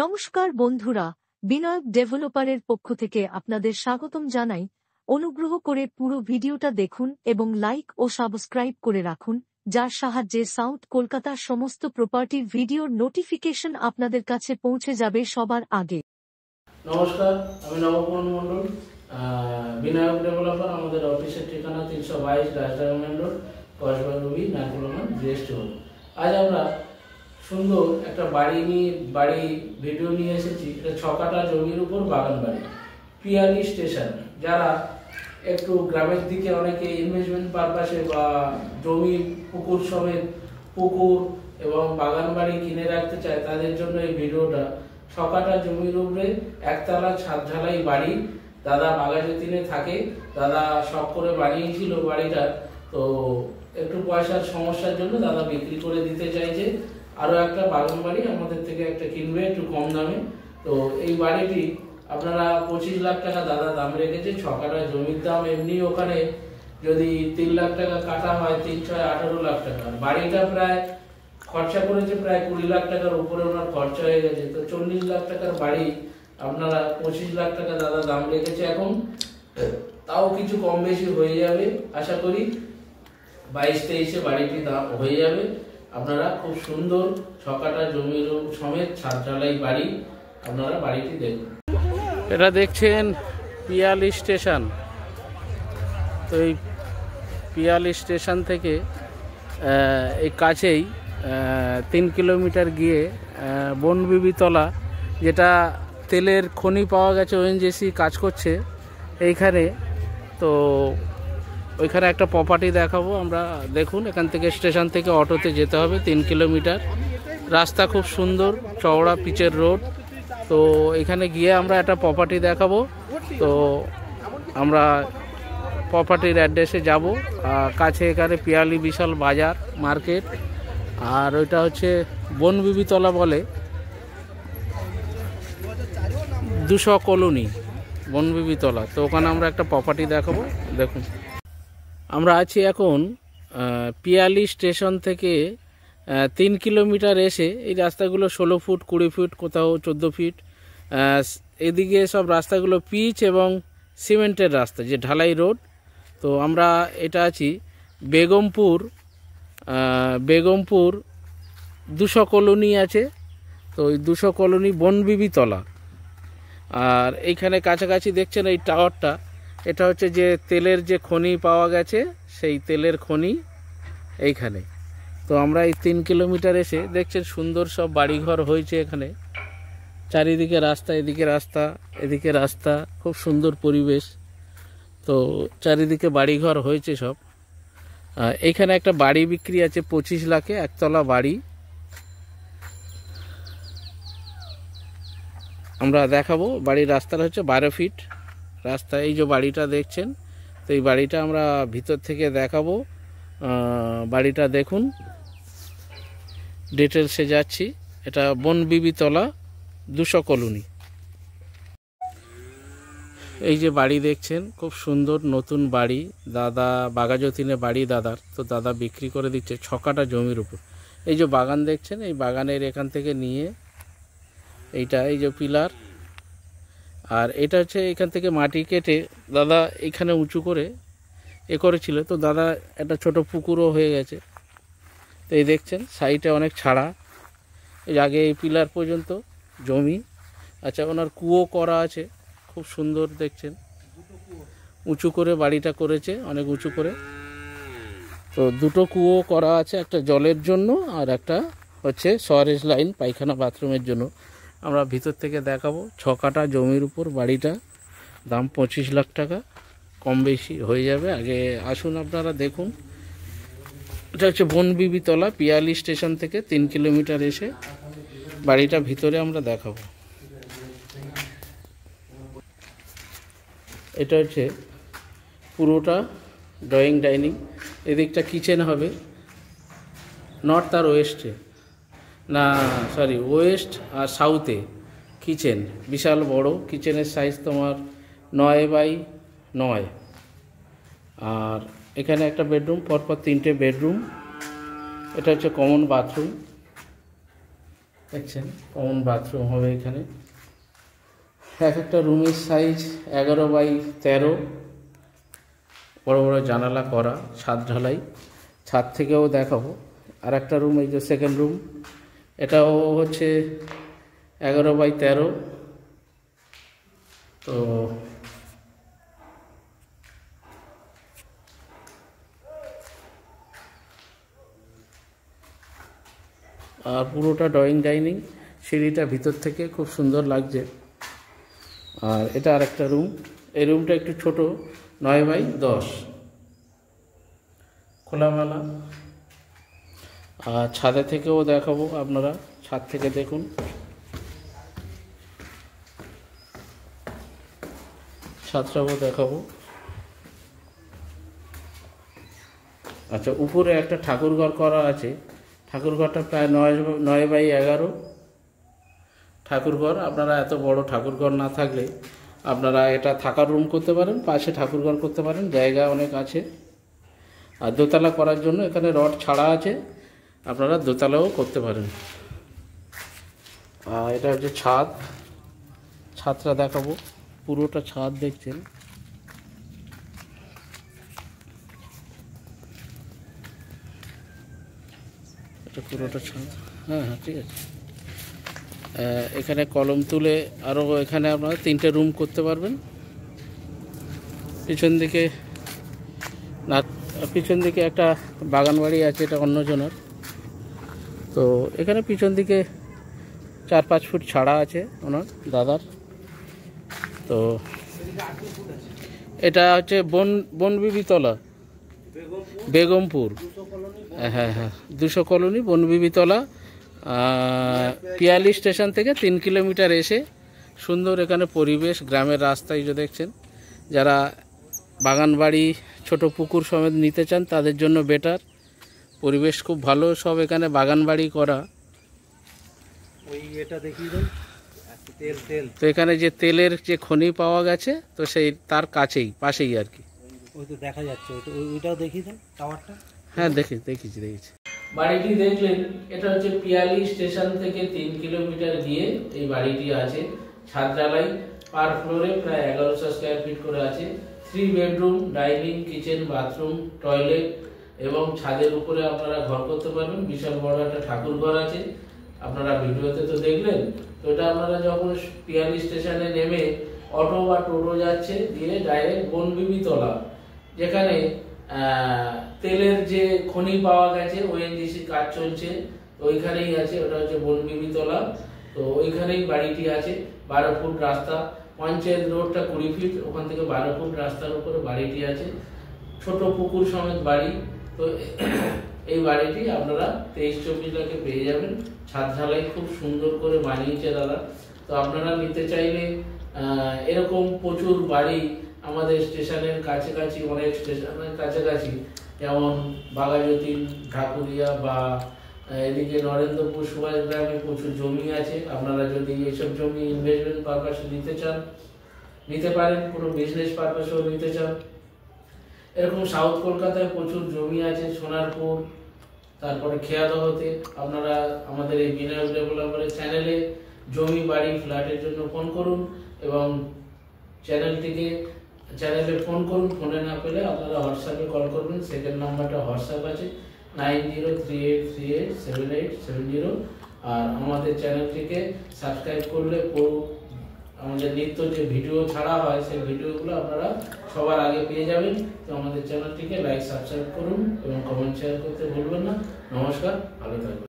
নমস্কার বন্ধুরা, বিনায়ক ডেভেলপারের পক্ষ থেকে আপনাদের স্বাগতম জানাই। অনুগ্রহ করে পুরো ভিডিওটা দেখুন এবং লাইক ও সাবস্ক্রাইব করে রাখুন, যার সাহায্যে সাউথ কলকাতার সমস্ত প্রপার্টির ভিডিওর নোটিফিকেশন আপনাদের কাছে পৌঁছে যাবে সবার আগে। নমস্কার, আমি নবকুমার মণ্ডল, বিনায়ক ডেভেলপার। আমাদের অফিসের ঠিকানা 322 রাজধানী মেন রোড, কসবারুবি, নাকুলমান, জিএসটি হল। আজ আমরা সুন্দর একটা বাড়ি ভিডিও নিয়ে এসেছি। এটা 6 কাঠা জমির উপর বাগান বাড়ি, পিয়ালি স্টেশন। যারা একটু গ্রামের দিকে অনেকে ইনভেস্টমেন্ট পারপাসে বা জমি পুকুর সমেত পুকুর এবং বাগান বাড়ি কিনে রাখতে চায়, তাদের জন্য এই ভিডিওটা। 6 কাঠা জমির উপরে একতলা ছাদ ঢালাই বাড়ি। দাদা বাঘাযতীনে থাকে। দাদা শখ করে বানিয়েছিল বাড়িটা, তো একটু পয়সার সমস্যার জন্য দাদা বিক্রি করে দিতে চাইছে। আরো একটা বাগান বাড়ি আমাদের থেকে একটা কিনবে একটু কম দামে। তো এই বাড়িটি আপনারা 25 লাখ টাকা দাদা দাম রেখেছে। 6 কাঠা জমির দাম এমনি ওখানে যদি 3 লাখ টাকা কাটা হয়, 3 6 18 লাখ টাকা। বাড়িটা প্রায় খরচা করেছে প্রায় 20 লাখ টাকার উপরে ওনার খরচা হয়ে গেছে। তো 40 লাখ টাকার বাড়ি আপনারা 25 লাখ টাকা দাদা দাম রেখেছে। এখন তাও কিছু কম বেশি হয়ে যাবে, আশা করি 22-23-এ বাড়িটি দাম হয়ে যাবে। আপনারা খুব সুন্দর 6 কাঠা জমির সমেত ছাদ ঢালাই বাড়ি, আপনারা বাড়িটি দেখুন। এটা দেখছেন পিয়ালি স্টেশন। তো এই পিয়ালি স্টেশন থেকে এই কাছেই 3 কিলোমিটার গিয়ে বনবিবিতলা, যেটা তেলের খনি পাওয়া গেছে, ওএনজিসি কাজ করছে এইখানে। তো ওইখানে একটা প্রপার্টি দেখাবো আমরা। দেখুন, এখান থেকে স্টেশন থেকে অটোতে যেতে হবে 3 কিলোমিটার। রাস্তা খুব সুন্দর, চওড়া পিচের রোড। তো এখানে গিয়ে আমরা একটা প্রপার্টি দেখাবো। তো আমরা প্রপার্টির অ্যাড্রেসে যাব। কাছে এখানে পিয়ালি বিশাল বাজার মার্কেট, আর ওইটা হচ্ছে বনবিবিতলা বলে, 200 কলোনি বনবিবিতলা। তো ওখানে আমরা একটা প্রপার্টি দেখাবো। দেখুন, আমরা আছি এখন পিয়ালি স্টেশন থেকে 3 কিলোমিটার এসে। এই রাস্তাগুলো 16 ফুট, 20 ফুট, কোথাও 14 ফিট। এদিকে সব রাস্তাগুলো পিচ এবং সিমেন্টের রাস্তা, যে ঢালাই রোড। তো আমরা এটা আছি বেগমপুর 200 কলোনি আছে। তো ওই 200 কলোনি বনবিবিতলা। আর এইখানে কাছাকাছি দেখছেন এই টাওয়ারটা, এটা হচ্ছে যে তেলের যে খনি পাওয়া গেছে, সেই তেলের খনি এইখানে। তো আমরা এই 3 কিলোমিটার এসে দেখছেন সুন্দর সব বাড়িঘর হয়েছে এখানে। চারিদিকে রাস্তা, এদিকে রাস্তা, এদিকে রাস্তা, খুব সুন্দর পরিবেশ। তো চারিদিকে বাড়িঘর হয়েছে সব। এইখানে একটা বাড়ি বিক্রি আছে 25 লাখে, একতলা বাড়ি। আমরা দেখাবো। বাড়ির রাস্তাটা হচ্ছে 12 ফিট রাস্তা। এই যে বাড়িটা দেখছেন, তো এই বাড়িটা আমরা ভিতর থেকে দেখাবো। বাড়িটা দেখুন, ডিটেলসে যাচ্ছি। এটা বনবিবিতলা 200 কলোনি। এই যে বাড়ি দেখছেন, খুব সুন্দর নতুন বাড়ি। দাদা বাঘাযতীনে বাড়ি দাদার। তো দাদা বিক্রি করে দিচ্ছে 6 কাঠা জমির উপর। এই যে বাগান দেখছেন, এই বাগানের এখান থেকে নিয়ে এইটা, এই যে পিলার, আর এটা হচ্ছে এখান থেকে মাটি কেটে দাদা এখানে উঁচু করে করেছিল। তো দাদা একটা ছোট পুকুরও হয়ে গেছে। তো এই দেখছেন সাইডে অনেক ছাড়া, এই আগে এই পিলার পর্যন্ত জমি। আচ্ছা, ওনার কুয়ো করা আছে, খুব সুন্দর দেখছেন। উঁচু করে বাড়িটা করেছে, অনেক উঁচু করে। তো 2টো কুয়ো করা আছে, একটা জলের জন্য আর একটা হচ্ছে সরেজ লাইন, পায়খানা বাথরুমের জন্য। আমরা ভিতর থেকে দেখাবো। 6 কাঠা জমির উপর বাড়িটা, দাম 25 লাখ টাকা, কম বেশি হয়ে যাবে। আগে আসুন আপনারা দেখুন। এটা হচ্ছে বনবিবিতলা, পিয়ালি স্টেশন থেকে 3 কিলোমিটার এসে বাড়িটা ভিতরে আমরা দেখাবো। এটা হচ্ছে পুরোটা ড্রয়িং ডাইনিং। এদিকটা কিচেন হবে, নর্থ আর ওয়েস্টে, না সরি, ওয়েস্ট আর সাউথে কিচেন। বিশাল বড় কিচেনের সাইজ তোমার 9x9। আর এখানে একটা বেডরুম, পরপর 3টে বেডরুম। এটা হচ্ছে কমন বাথরুম। দেখছেন কমন বাথরুম হবে এখানে। এক একটা রুমের সাইজ 11x13, বড় বড় জানালা করা, ছাদ ঢালাই। ছাদ থেকেও দেখাবো। আর একটা রুম, এই যে সেকেন্ড রুম, এটাও হচ্ছে 11x13। তো আর পুরোটা ড্রয়িং ডাইনিং, সিঁড়িটা ভিতর থেকে খুব সুন্দর লাগছে। আর এটা আর একটা রুম, এই রুমটা একটু ছোট, 9x10, খোলামেলা। আর ছাদে থেকেও দেখাবো, আপনারা ছাদ থেকে দেখুন। ছাদটাও দেখাবো। আচ্ছা, উপরে একটা ঠাকুরঘর করা আছে। ঠাকুরঘরটা প্রায় 9x11 ঠাকুরঘর। আপনারা এত বড় ঠাকুরঘর না থাকলে আপনারা এটা থাকার রুম করতে পারেন, পাশে ঠাকুরঘর করতে পারেন, জায়গা অনেক আছে। আর দোতলা করার জন্য এখানে রড ছাড়া আছে, আপনারা দোতলাও করতে পারেন। আর এটা হচ্ছে ছাদ, ছাদটা দেখাবো। পুরোটা ছাদ দেখছেন। এটা পুরোটা ছাদ। হ্যাঁ, ঠিক আছে। এখানে কলম তুলে আরও এখানে আপনারা 3টে রুম করতে পারবেন। পিছন দিকে একটা বাগান বাড়ি আছে, এটা অন্যজনের। তো এখানে পিছন দিকে 4-5 ফুট ছাড়া আছে ওনার দাদার। তো এটা হচ্ছে বনবিবিতলা, বেগমপুর। হ্যাঁ, 200 কলোনি, বনবিবিতলা, পিয়ালি স্টেশন থেকে 3 কিলোমিটার এসে। সুন্দর এখানে পরিবেশ, গ্রামের রাস্তায় যে দেখছেন। যারা বাগান বাড়ি, ছোট পুকুর সমেত নিতে চান তাদের জন্য বেটার। পরিবেশ খুব ভালো, সব এখানে বাগান বাড়ি করা। তো এখানে যে তেলের যে খনি পাওয়া গেছে, তো সেই তার পাশেই আর কি। ওই তো দেখা যাচ্ছে, ওইটাও দেখিয়ে দেন টাওয়ারটা। হ্যাঁ, দেখেছি। বাড়িটি দেখলেন, এটা হচ্ছে পিয়ালি স্টেশন থেকে 3 কিলোমিটার গিয়ে এই বাড়িটি আছে। ছাদ ঢালাই, পার ফ্লোরে প্রায় 1100 স্কয়ার ফিট করে আছে। 3 bedroom, dining, kitchen, bathroom, toilet এবং ছাদের উপরে আপনারা ঘর করতে পারবেন। বিশাল বড় একটা ঠাকুর ঘর আছে, আপনারা ভিডিওতে তো দেখলেন। তো এটা আপনারা যখন পিয়ালি স্টেশনে নেমে অটো বা টোটো যাচ্ছে, দিয়ে ডাইরেক্ট বনবিবিতলা, যেখানে তেলের যে খনি পাওয়া গেছে, ওএনজিসি কাজ চলছে, তো ওইখানেই আছে। ওটা হচ্ছে বনবিবিতলা। তো ওইখানেই বাড়িটি আছে। 12 ফুট রাস্তা, পঞ্চায়েত রোডটা 20 ফিট, ওখান থেকে 12 ফুট রাস্তার উপরে বাড়িটি আছে। ছোট পুকুর সমেত বাড়ি। তো এই বাড়িটি আপনারা 23-24 লাখে পেয়ে যাবেন। ছাদ ঢালাই খুব সুন্দর করে বানিয়েছে দাদা। তো আপনারা নিতে চাইলে এরকম প্রচুর বাড়ি আমাদের স্টেশনের কাছাকাছি, অনেক স্টেশনের কাছাকাছি, যেমন বাঘাযতীন, ঢাকুরিয়া বা এদিকে নরেন্দ্রপুর, সুভাষ গ্রামে প্রচুর জমি আছে। আপনারা যদি এইসব জমি ইনভেস্টমেন্ট পারপাসে নিতে চান, নিতে পারেন। কোনো বিজনেস পারপাসেও নিতে চান, এরকম সাউথ কলকাতায় প্রচুর জমি আছে। সোনারপুর, তারপরে খেয়াদহতে। আপনারা আমাদের এই বিনায়ক ডেভেলপারের চ্যানেলে জমি, বাড়ি, ফ্ল্যাটের জন্য ফোন করুন এবং চ্যানেলে ফোন করুন। ফোনে না পেলে আপনারা হোয়াটসঅ্যাপে কল করবেন। সেকেন্ড নাম্বারটা হোয়াটসঅ্যাপ আছে, 9038387870। আর আমাদের চ্যানেলটিকে সাবস্ক্রাইব করলে আমাদের নিত্য যে ভিডিও ছাড়া হয়, সেই ভিডিওগুলো আপনারা সবার আগে পেয়ে যাবেন। তো আমাদের চ্যানেলটিকে লাইক, সাবস্ক্রাইব করুন এবং কমেন্ট শেয়ার করতে ভুলবেন না। নমস্কার, ভালো থাকবেন।